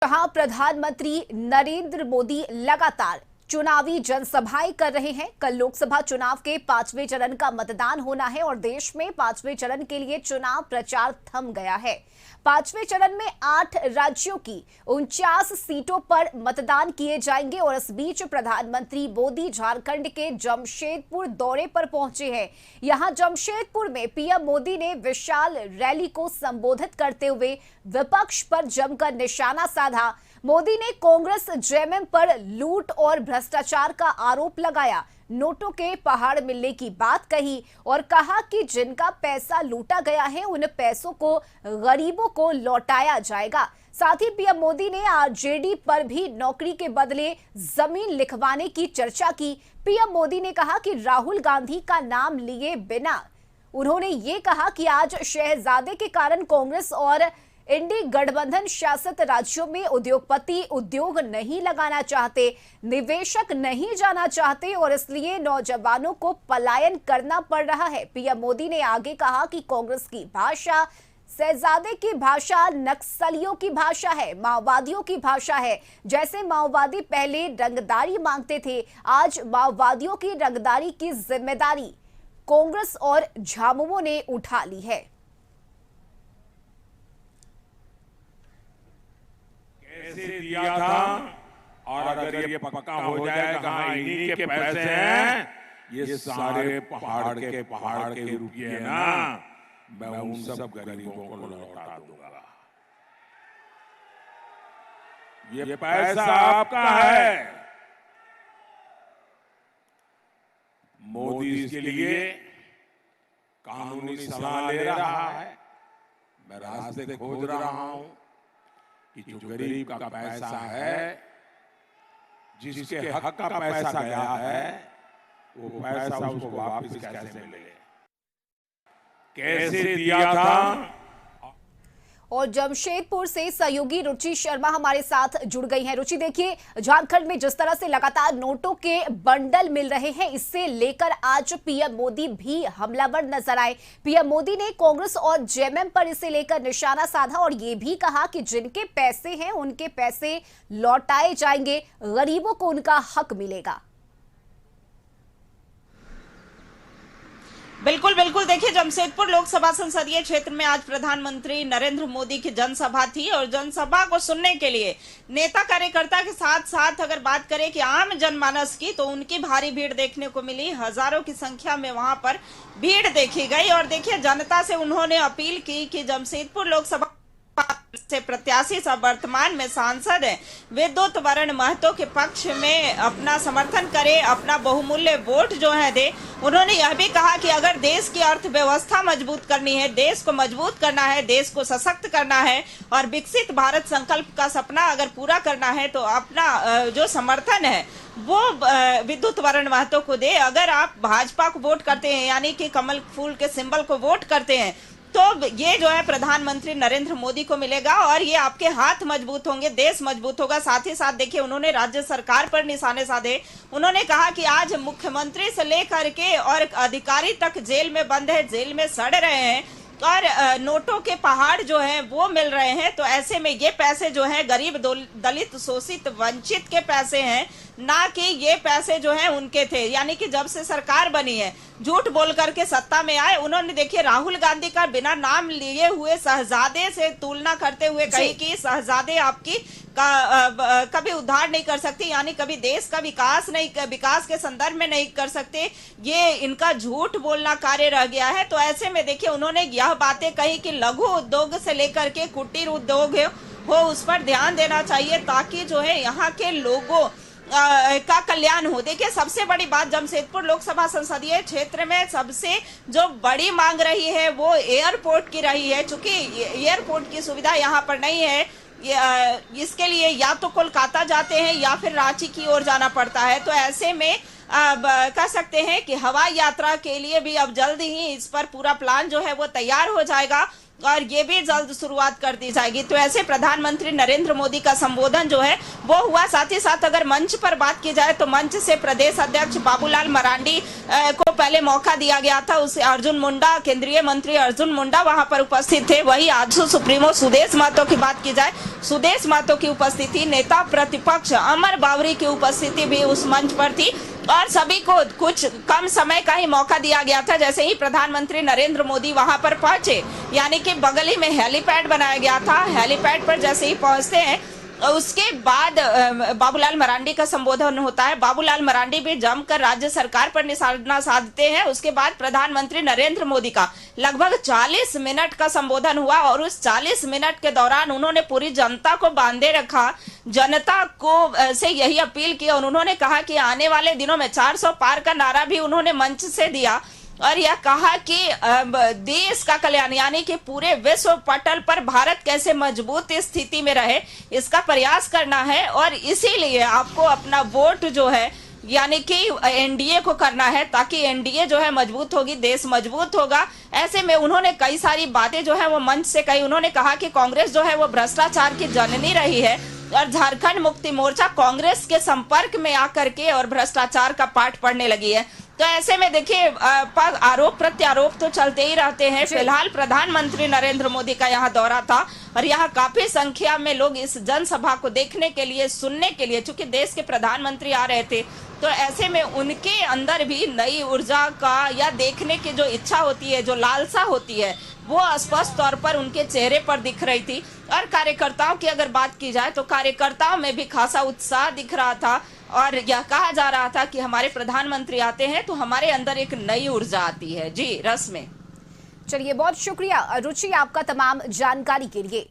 जहां प्रधानमंत्री नरेंद्र मोदी लगातार चुनावी जनसभाएं कर रहे हैं। कल लोकसभा चुनाव के 5वें चरण का मतदान होना है और देश में 5वें चरण के लिए चुनाव प्रचार थम गया है। 5वें चरण में 8 राज्यों की 49 सीटों पर मतदान किए जाएंगे और इस बीच प्रधानमंत्री मोदी झारखंड के जमशेदपुर दौरे पर पहुंचे हैं। यहां जमशेदपुर में पीएम मोदी ने विशाल रैली को संबोधित करते हुए विपक्ष पर जमकर निशाना साधा। मोदी ने कांग्रेस जेएमएम पर लूट और भ्रष्टाचार का आरोप लगाया, नोटों के पहाड़ मिलने की बात कही और कहा कि जिनका पैसा लूटा गया है उन पैसों को गरीबों को लौटाया जाएगा। साथ ही पीएम मोदी ने आरजेडी पर भी नौकरी के बदले जमीन लिखवाने की चर्चा की। पीएम मोदी ने कहा कि राहुल गांधी का नाम लिए बिना उन्होंने ये कहा कि आज शहजादे के कारण कांग्रेस और इंडी गठबंधन शासित राज्यों में उद्योगपति उद्योग नहीं लगाना चाहते, निवेशक नहीं जाना चाहते और इसलिए नौजवानों को पलायन करना पड़ रहा है। पीएम मोदी ने आगे कहा कि कांग्रेस की भाषा, शहजादे की भाषा नक्सलियों की भाषा है, माओवादियों की भाषा है। जैसे माओवादी पहले रंगदारी मांगते थे, आज माओवादियों की रंगदारी की जिम्मेदारी कांग्रेस और झामुमो ने उठा ली है। कैसे दिया था और अगर ये पक्का हो जाएगा इन्हीं के पैसे हैं, ये सारे पहाड़ के रुपये ना मैं उन सब गरीबों को लौटा दूंगा। ये पैसा आपका है। मोदी इसके लिए कानूनी सलाह ले रहा है, मैं रास्ते खोज रहा हूं कि जो गरीब का पैसा है, जिसके हक का पैसा गया है, वो पैसा उसको वापस कैसे मिले, कैसे दिया था। और जमशेदपुर से सहयोगी रुचि शर्मा हमारे साथ जुड़ गई हैं। रुचि, देखिए झारखंड में जिस तरह से लगातार नोटों के बंडल मिल रहे हैं, इससे लेकर आज पीएम मोदी भी हमलावर नजर आए। पीएम मोदी ने कांग्रेस और जेएमएम पर इसे लेकर निशाना साधा और ये भी कहा कि जिनके पैसे हैं उनके पैसे लौटाए जाएंगे, गरीबों को उनका हक मिलेगा। बिल्कुल बिल्कुल, देखिए जमशेदपुर लोकसभा संसदीय क्षेत्र में आज प्रधानमंत्री नरेंद्र मोदी की जनसभा थी और जनसभा को सुनने के लिए नेता कार्यकर्ता के साथ साथ अगर बात करें कि आम जनमानस की, तो उनकी भारी भीड़ देखने को मिली। हजारों की संख्या में वहां पर भीड़ देखी गई और देखिए जनता से उन्होंने अपील की कि जमशेदपुर लोकसभा से प्रत्याशी सब वर्तमान में सांसद हैं, विद्युत वरण महतो के पक्ष में अपना समर्थन करें, अपना बहुमूल्य वोट जो है दे। उन्होंने यह भी कहा कि अगर देश की अर्थव्यवस्था मजबूत करनी है, देश को मजबूत करना है, देश को सशक्त करना है और विकसित भारत संकल्प का सपना अगर पूरा करना है, तो अपना जो समर्थन है वो विद्युत वरण महतो को दे। अगर आप भाजपा को वोट करते हैं, यानी कि कमल फूल के सिंबल को वोट करते हैं, तो ये जो है प्रधानमंत्री नरेंद्र मोदी को मिलेगा और ये आपके हाथ मजबूत होंगे, देश मजबूत होगा। साथ ही साथ देखिए उन्होंने राज्य सरकार पर निशाने साधे। उन्होंने कहा कि आज मुख्यमंत्री से लेकर के और अधिकारी तक जेल में बंद है, जेल में सड़ रहे हैं और नोटों के पहाड़ जो हैं वो मिल रहे हैं। तो ऐसे में ये पैसे जो हैं गरीब, दलित, शोषित, वंचित के पैसे हैं, ना कि ये पैसे जो हैं उनके थे। यानी कि जब से सरकार बनी है, झूठ बोल करके सत्ता में आए। उन्होंने देखिए राहुल गांधी का बिना नाम लिए हुए शहजादे से तुलना करते हुए कही कि शहजादे आपकी कभी उद्धार नहीं कर सकती, यानी कभी देश का विकास के संदर्भ में नहीं कर सकते। ये इनका झूठ बोलना कार्य रह गया है। तो ऐसे में देखिए उन्होंने यह बातें कही कि लघु उद्योग से लेकर के कुटीर उद्योग हो उस पर ध्यान देना चाहिए, ताकि जो है यहाँ के लोगों का कल्याण हो। देखिए सबसे बड़ी बात जमशेदपुर लोकसभा संसदीय क्षेत्र में सबसे जो बड़ी मांग रही है वो एयरपोर्ट की रही है। चूंकि एयरपोर्ट की सुविधा यहाँ पर नहीं है, इसके लिए या तो कोलकाता जाते हैं या फिर रांची की ओर जाना पड़ता है। तो ऐसे में कह सकते हैं कि हवाई यात्रा के लिए भी अब जल्द ही इस पर पूरा प्लान जो है वो तैयार हो जाएगा और ये भी जल्द शुरुआत कर दी जाएगी। तो ऐसे प्रधानमंत्री नरेंद्र मोदी का संबोधन जो है वो हुआ। साथ ही साथ अगर मंच पर बात की जाए तो मंच से प्रदेश अध्यक्ष बाबूलाल मरांडी को पहले मौका दिया गया था। उसे अर्जुन मुंडा, केंद्रीय मंत्री अर्जुन मुंडा वहां पर उपस्थित थे। वही आजसू सुप्रीमो सुदेश महतो की बात की जाए, सुदेश महतो की उपस्थिति, नेता प्रतिपक्ष अमर बावरी की उपस्थिति भी उस मंच पर थी और सभी को कुछ कम समय का ही मौका दिया गया था। जैसे ही प्रधानमंत्री नरेंद्र मोदी वहां पर पहुंचे, यानी कि बगल ही में हेलीपैड बनाया गया था, हेलीपैड पर जैसे ही पहुंचते हैं उसके बाद बाबूलाल मरांडी का संबोधन होता है। बाबूलाल मरांडी भी जमकर राज्य सरकार पर निशाना साधते हैं। उसके बाद प्रधानमंत्री नरेंद्र मोदी का लगभग 40 मिनट का संबोधन हुआ और उस 40 मिनट के दौरान उन्होंने पूरी जनता को बांधे रखा, जनता को से यही अपील की और उन्होंने कहा कि आने वाले दिनों में 400 पार का नारा भी उन्होंने मंच से दिया और यह कहा कि देश का कल्याण यानी कि पूरे विश्व पटल पर भारत कैसे मजबूत स्थिति में रहे इसका प्रयास करना है और इसीलिए आपको अपना वोट जो है यानी कि एनडीए को करना है, ताकि एनडीए जो है मजबूत होगी, देश मजबूत होगा। ऐसे में उन्होंने कई सारी बातें जो है वो मंच से कही। उन्होंने कहा कि कांग्रेस जो है वो भ्रष्टाचार की जननी रही है और झारखंड मुक्ति मोर्चा कांग्रेस के संपर्क में आकर के और भ्रष्टाचार का पाठ पढ़ने लगी है। तो ऐसे में देखिए आरोप प्रत्यारोप तो चलते ही रहते हैं। फिलहाल प्रधानमंत्री नरेंद्र मोदी का यहाँ दौरा था और यहाँ काफी संख्या में लोग इस जनसभा को देखने के लिए, सुनने के लिए, चूंकि देश के प्रधानमंत्री आ रहे थे तो ऐसे में उनके अंदर भी नई ऊर्जा का या देखने की जो इच्छा होती है, जो लालसा होती है, वो स्पष्ट तौर पर उनके चेहरे पर दिख रही थी। और कार्यकर्ताओं की अगर बात की जाए तो कार्यकर्ताओं में भी खासा उत्साह दिख रहा था और यह कहा जा रहा था कि हमारे प्रधानमंत्री आते हैं तो हमारे अंदर एक नई ऊर्जा आती है। जी रस्में। चलिए, बहुत शुक्रिया रुचि आपका तमाम जानकारी के लिए।